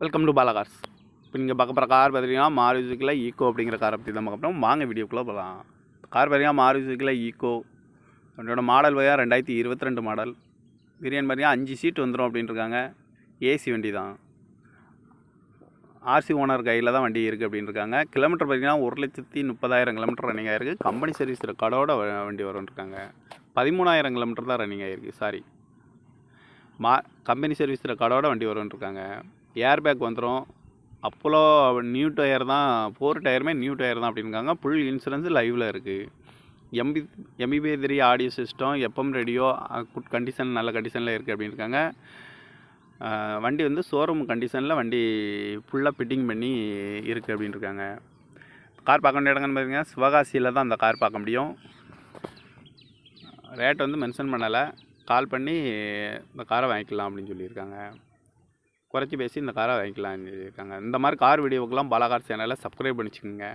Welcome to Bala cars. இப்போ நீங்கள் பார்க்க போகிற கார் பார்த்தீங்கன்னா மாருதி சுசுக்கியில் ஈக்கோ அப்படிங்கிற காரை பற்றி தான் பார்க்க போகிறோம். வாங்க வீடியோக்குள்ளே போகலாம். கார் பார்த்தீங்கன்னா மாருதி சுசுக்கியில் ஈக்கோ. அதோட மாடல் பார்த்தீங்கன்னா 2022 மாடல். வேரியன்ட் பார்த்தீங்கன்னா 5 சீட் வந்துடும் அப்படின்ட்டுருக்காங்க. ஏசி வண்டி தான். ஆர்சி ஓனர் கையில் தான் வண்டி இருக்குது அப்படின்ட்டுருக்காங்க. கிலோமீட்டர் பார்த்தீங்கன்னா 1,30,000 கிலோமீட்டர் ரன்னிங் ஆகிருக்கு. கம்பெனி சர்வீஸ் ரெக்கார்டோட வண்டி வரும்ன்ட்ருக்காங்க. 13,000 கிலோமீட்டர் தான் ரன்னிங் ஆகிருக்கு. கம்பெனி சர்வீஸ் ரெக்கார்டோட வண்டி வரும்ன்ட்ருக்காங்க. ஏர் பேக் வந்துடும். அப்போலோ நியூ டயர் தான், 4 டயருமே நியூ டயர் தான் அப்படின்னுக்காங்க. ஃபுல் இன்சூரன்ஸ் லைவில் இருக்குது. MP3 audio system, FM radio good condition, நல்ல கண்டிஷனில் இருக்குது அப்படின்னுருக்காங்க. வண்டி வந்து ஷோரூம் கண்டிஷனில் வண்டி ஃபுல்லாக ஃபிட்டிங் பண்ணி இருக்குது அப்படின்ட்டுருக்காங்க. கார் பார்க்க வேண்டிய இடங்கன்னு பார்த்தீங்கன்னா சிவகாசியில் தான் அந்த கார் பார்க்க முடியும். ரேட் வந்து மென்ஷன் பண்ணலை. கால் பண்ணி இந்த காரை வாங்கிக்கலாம் அப்படின்னு சொல்லியிருக்காங்க. குறைச்சி பேசி இந்த காரை வாங்கிக்கலாம்னு சொல்லியிருக்காங்க. இந்த மாதிரி கார் வீடியோவுக்கெல்லாம் பாலா கார் சேனலை சப்ஸ்கிரைப் பண்ணிச்சுக்கோங்க.